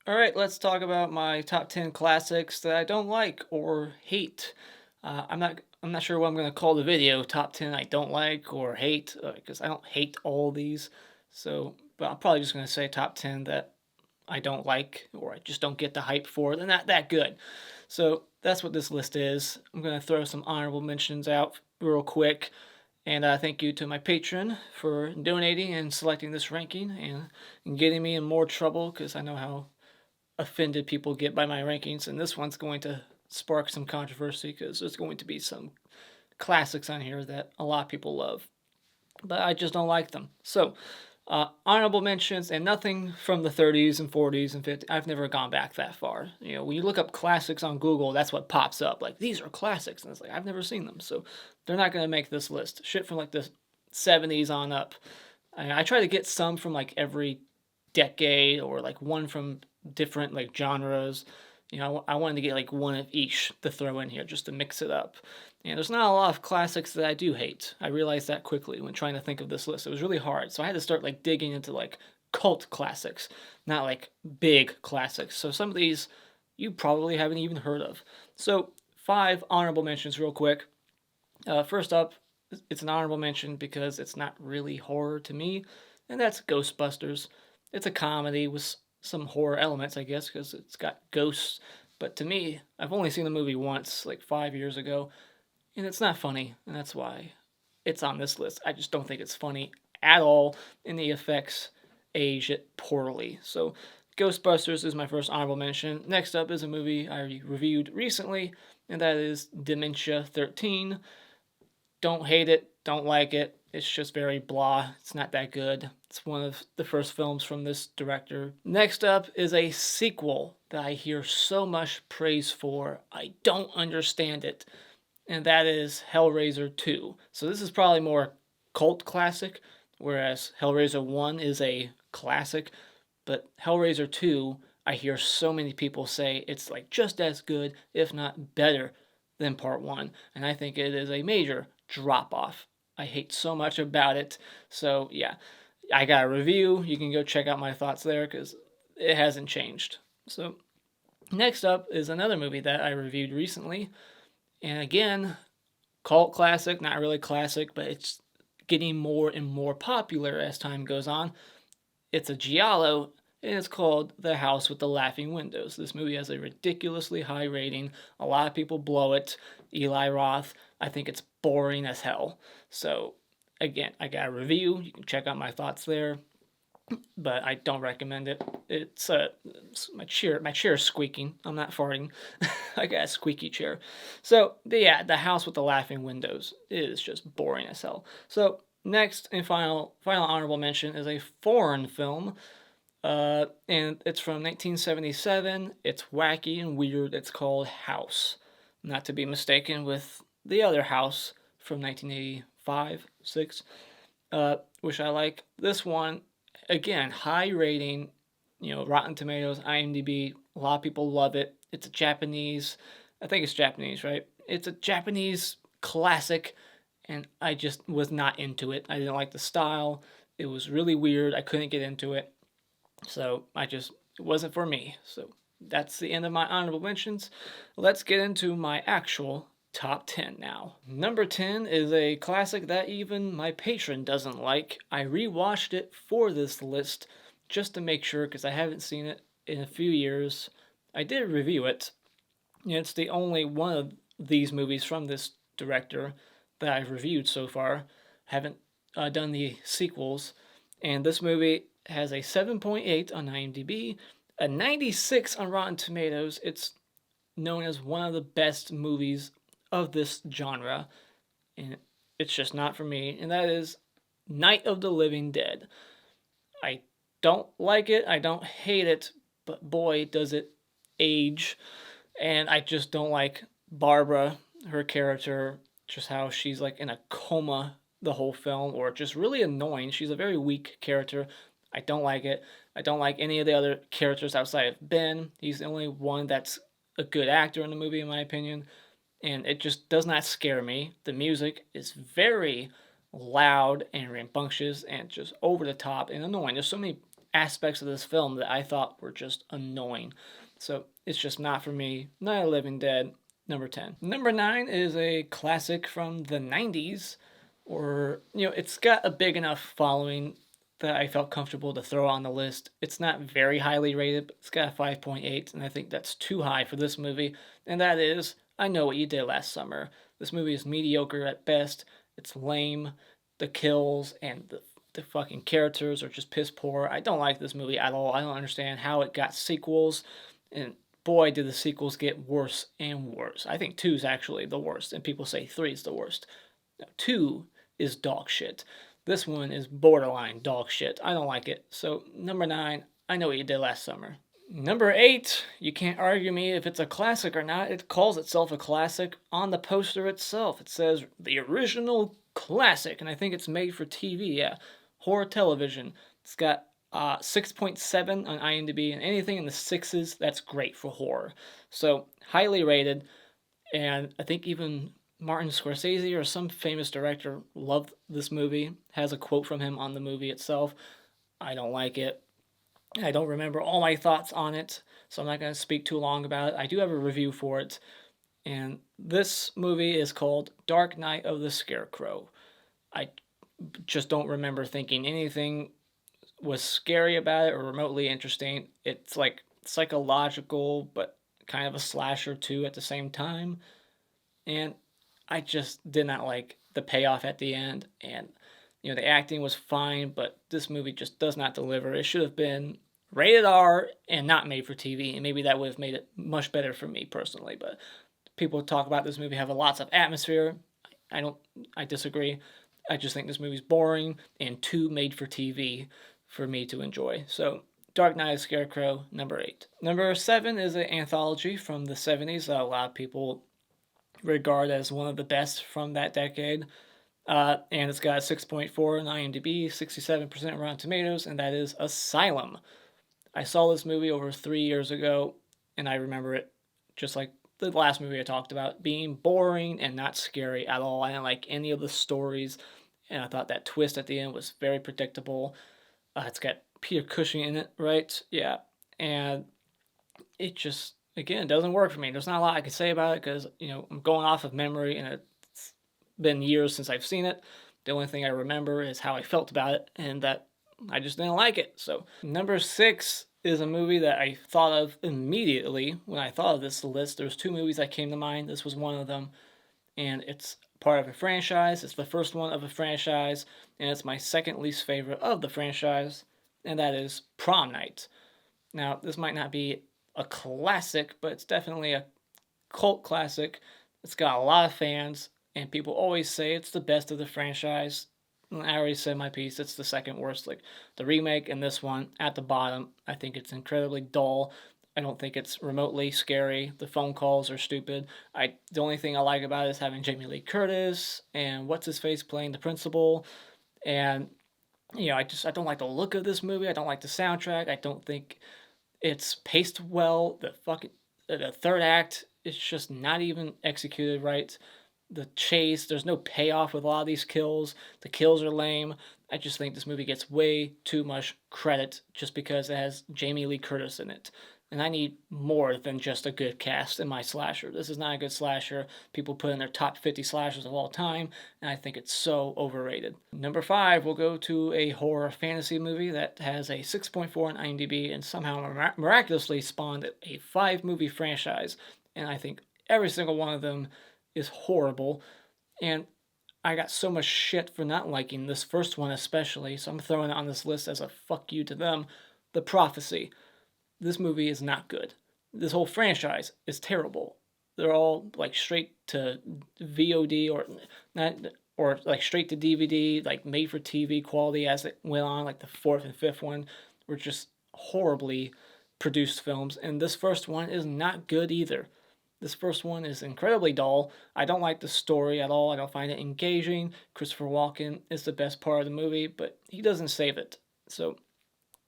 All right, let's talk about my top 10 classics that I don't like or hate. I'm not sure what I'm going to call the video, top 10 I don't like or hate, because I don't hate all these. So, but I'm probably just going to say top 10 that I don't like or I just don't get the hype for. They're not that good. So, that's what this list is. I'm going to throw some honorable mentions out real quick. And thank you to my patron for donating and selecting this ranking and getting me in more trouble because I know how offended people get by my rankings, and this one's going to spark some controversy because there's going to be some classics on here that a lot of people love, but I just don't like them. So, honorable mentions and nothing from the 30s and 40s and 50s. I've never gone back that far. You know, when you look up classics on Google, that's what pops up. Like, these are classics. And it's like, I've never seen them. So, they're not going to make this list. Shit from like the 70s on up. I try to get some from like every decade or like one from different like genres. You know, I wanted to get like one of each to throw in here just to mix it up. And there's not a lot of classics that I do hate. I realized that quickly when trying to think of this list. It was really hard. So I had to start like digging into like cult classics, not like big classics. So some of these you probably haven't even heard of. So 5 honorable mentions real quick. First up, it's an honorable mention because it's not really horror to me, and that's Ghostbusters. It's a comedy with some horror elements, I guess, because it's got ghosts. But to me, I've only seen the movie once, like 5 years ago, and it's not funny, and that's why it's on this list. I just don't think it's funny at all, and the effects age it poorly. So, Ghostbusters is my first honorable mention. Next up is a movie I reviewed recently, and that is Dementia 13. Don't hate it, don't like it. It's just very blah. It's not that good. It's one of the first films from this director. Next up is a sequel that I hear so much praise for. I don't understand it, and that is Hellraiser 2. So this is probably more cult classic, whereas Hellraiser 1 is a classic, but Hellraiser 2, I hear so many people say it's like just as good, if not better, than part 1, and I think it is a major drop off. I hate so much about it. So, yeah, I got a review. You can go check out my thoughts there because it hasn't changed. So, next up is another movie that I reviewed recently. And again, cult classic, not really classic, but it's getting more and more popular as time goes on. It's a giallo, and it's called The House with the Laughing Windows. This movie has a ridiculously high rating. A lot of people blow it. Eli Roth, I think it's boring as hell. So, again, I got a review. You can check out my thoughts there, but I don't recommend it. It's my chair is squeaking. I'm not farting. I got a squeaky chair. So, yeah, The House with the Laughing Windows is just boring as hell. So, next and final honorable mention is a foreign film, and it's from 1977. It's wacky and weird. It's called House, not to be mistaken with the other House from 1985, 6, which I like. This one, again, high rating. You know, Rotten Tomatoes, IMDb. A lot of people love it. It's a Japanese. I think it's Japanese, right? It's a Japanese classic, and I just was not into it. I didn't like the style. It was really weird. I couldn't get into it. So it wasn't for me. So that's the end of my honorable mentions. Let's get into my actual top 10 now. Number 10 is a classic that even my patron doesn't like. I rewatched it for this list just to make sure because I haven't seen it in a few years. I did review it. It's the only one of these movies from this director that I've reviewed so far. Haven't done the sequels. And this movie has a 7.8 on IMDb, a 96 on Rotten Tomatoes. It's known as one of the best movies of this genre, and it's just not for me, and that is Night of the Living Dead. I don't like it, I don't hate it, but boy, does it age. And I just don't like Barbara, her character, just how she's like in a coma the whole film, or just really annoying. She's a very weak character. I don't like it. I don't like any of the other characters outside of Ben. He's the only one that's a good actor in the movie, in my opinion. And it just does not scare me. The music is very loud and rambunctious and just over the top and annoying. There's so many aspects of this film that I thought were just annoying. So it's just not for me. Night of the Living Dead, number 10. Number 9 is a classic from the 90s, or, it's got a big enough following that I felt comfortable to throw on the list. It's not very highly rated, but it's got a 5.8, and I think that's too high for this movie, and that is I Know What You Did Last Summer. This movie is mediocre at best. It's lame. The kills and the fucking characters are just piss poor. I don't like this movie at all. I don't understand how it got sequels, and boy, did the sequels get worse and worse. I think 2 is actually the worst, and people say 3 is the worst. Now, 2 is dog shit. This one is borderline dog shit. I don't like it. So, number 9, I Know What You Did Last Summer. Number 8, you can't argue me if it's a classic or not. It calls itself a classic on the poster itself. It says the original classic, and I think it's made for TV, yeah. Horror television. It's got 6.7 on IMDb, and anything in the 6s, that's great for horror. So, highly rated, and I think even Martin Scorsese or some famous director loved this movie, has a quote from him on the movie itself. I don't like it. I don't remember all my thoughts on it, so I'm not going to speak too long about it. I do have a review for it, and this movie is called Dark Night of the Scarecrow. I just don't remember thinking anything was scary about it or remotely interesting. It's like psychological, but kind of a slasher too at the same time. And I just did not like the payoff at the end. And, the acting was fine, but this movie just does not deliver. It should have been rated R and not made for TV, and maybe that would have made it much better for me personally. But people talk about this movie having lots of atmosphere. I disagree. I just think this movie's boring and too made for TV for me to enjoy. So, Dark Knight of Scarecrow, number 8. Number 7 is an anthology from the 70s that a lot of people regard as one of the best from that decade. And it's got a 6.4 on IMDb, 67% Rotten Tomatoes, and that is Asylum. I saw this movie over 3 years ago, and I remember it just like the last movie I talked about, being boring and not scary at all. I didn't like any of the stories, and I thought that twist at the end was very predictable. It's got Peter Cushing in it, right? Yeah. And it just, again, doesn't work for me. There's not a lot I can say about it because, I'm going off of memory, and it's been years since I've seen it. The only thing I remember is how I felt about it, and that I just didn't like it. So, number 6 is a movie that I thought of immediately when I thought of this list. There's 2 movies that came to mind. This was one of them, and it's part of a franchise. It's the first one of a franchise, and it's my second least favorite of the franchise, and that is Prom Night. Now, this might not be a classic, but it's definitely a cult classic. It's got a lot of fans, and people always say it's the best of the franchise. I already said my piece. It's the second worst. Like the remake and this one at the bottom, I think it's incredibly dull. I don't think it's remotely scary. The phone calls are stupid. The only thing I like about it is having Jamie Lee Curtis and what's his face playing the principal. And I don't like the look of this movie. I don't like the soundtrack. I don't think it's paced well. The third act is just not even executed right. The chase, there's no payoff with a lot of these kills. The kills are lame. I just think this movie gets way too much credit just because it has Jamie Lee Curtis in it. And I need more than just a good cast in my slasher. This is not a good slasher. People put in their top 50 slashers of all time, and I think it's so overrated. Number 5, we'll go to a horror fantasy movie that has a 6.4 on IMDb and somehow miraculously spawned a 5-movie franchise. And I think every single one of them is horrible, and I got so much shit for not liking this first one especially, so I'm throwing it on this list as a fuck you to them. The Prophecy. This movie is not good. This whole franchise is terrible. They're all like straight to VOD or like straight to DVD, like made for TV quality as it went on. Like the 4th and 5th one were just horribly produced films, and this first one is not good either. This first one is incredibly dull. I don't like the story at all. I don't find it engaging. Christopher Walken is the best part of the movie, but he doesn't save it. So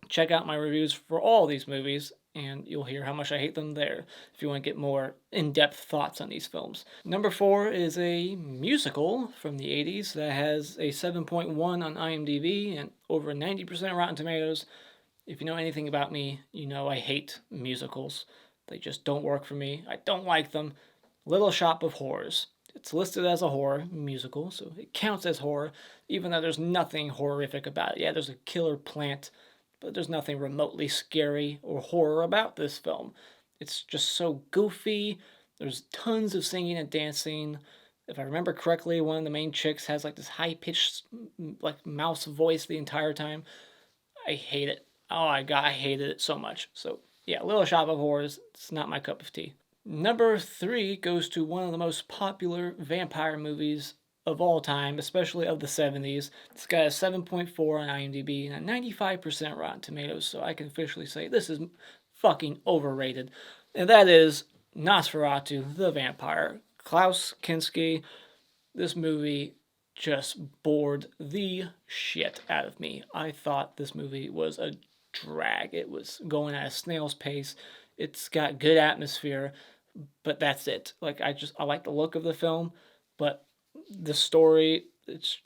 check out my reviews for all these movies, and you'll hear how much I hate them there if you want to get more in-depth thoughts on these films. Number 4 is a musical from the 80s that has a 7.1 on IMDb and over 90% Rotten Tomatoes. If you know anything about me, you know I hate musicals. They just don't work for me. I don't like them. Little Shop of Horrors. It's listed as a horror musical, so it counts as horror, even though there's nothing horrific about it. Yeah, there's a killer plant, but there's nothing remotely scary or horror about this film. It's just so goofy. There's tons of singing and dancing. If I remember correctly, one of the main chicks has like this high-pitched like mouse voice the entire time. I hate it. Oh my god, I hated it so much. So yeah, Little Shop of Horrors, it's not my cup of tea. Number 3 goes to one of the most popular vampire movies of all time, especially of the 70s. It's got a 7.4 on IMDb and a 95% Rotten Tomatoes, so I can officially say this is fucking overrated. And that is Nosferatu, the Vampire. Klaus Kinski. This movie just bored the shit out of me. I thought this movie was a drag. It was going at a snail's pace. It's got good atmosphere, but that's it. Like I like the look of the film, but the story, it's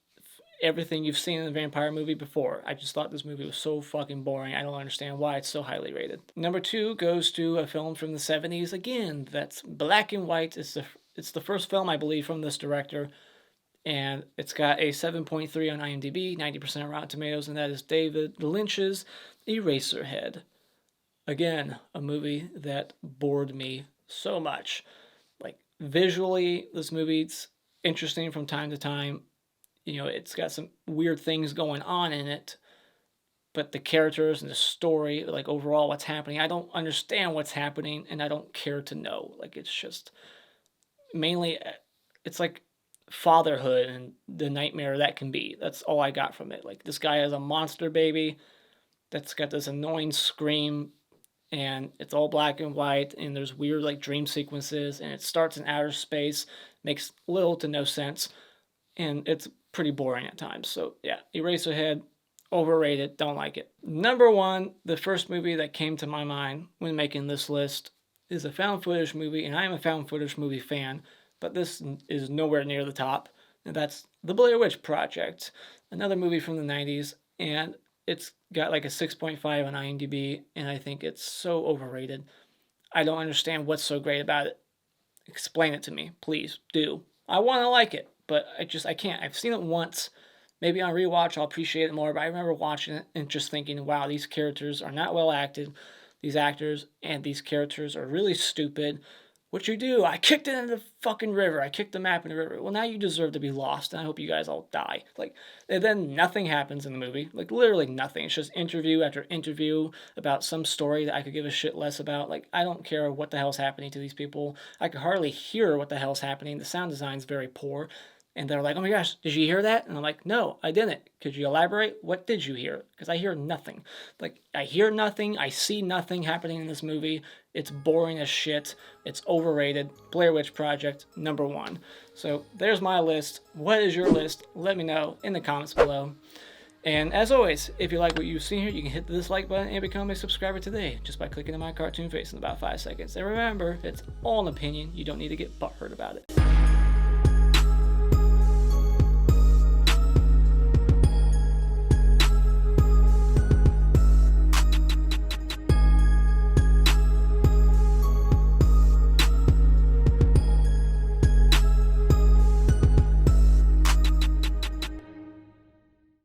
everything you've seen in a vampire movie before. I just thought this movie was so fucking boring. I don't understand why it's so highly rated. Number 2 goes to a film from the 70s again. That's black and white. It's the first film, I believe, from this director, and it's got a 7.3 on IMDb, 90% Rotten Tomatoes, and that is David Lynch's Eraserhead. Again, a movie that bored me so much. Like, visually, this movie's interesting from time to time. You know, it's got some weird things going on in it, but the characters and the story, like overall what's happening, I don't understand what's happening, and I don't care to know. Like, it's just mainly, it's like fatherhood and the nightmare that can be. That's all I got from it. Like, this guy has a monster baby that's got this annoying scream, and it's all black and white, and there's weird like dream sequences, and it starts in outer space, makes little to no sense, and it's pretty boring at times. So yeah, Eraserhead, overrated, don't like it. Number 1, the first movie that came to my mind when making this list is a found footage movie, and I am a found footage movie fan, but this is nowhere near the top, and that's The Blair Witch Project, another movie from the 90s, and it's got like a 6.5 on IMDb, and I think it's so overrated. I don't understand what's so great about it. Explain it to me, please, do. I want to like it, but I can't. I've seen it once. Maybe on rewatch I'll appreciate it more, but I remember watching it and just thinking, wow, these characters are not well acted. These actors and these characters are really stupid. What you do? I kicked it in the fucking river. I kicked the map in the river. Well, now you deserve to be lost, and I hope you guys all die. Like, and then nothing happens in the movie. Like, literally nothing. It's just interview after interview about some story that I could give a shit less about. Like, I don't care what the hell's happening to these people. I could hardly hear what the hell's happening. The sound design's very poor. And they're like, oh my gosh, did you hear that? And I'm like, no, I didn't. Could you elaborate? What did you hear? Because I hear nothing. Like, I hear nothing. I see nothing happening in this movie. It's boring as shit. It's overrated. Blair Witch Project, number 1. So there's my list. What is your list? Let me know in the comments below. And as always, if you like what you've seen here, you can hit the dislike button and become a subscriber today just by clicking on my cartoon face in about 5 seconds. And remember, it's all an opinion. You don't need to get butthurt about it.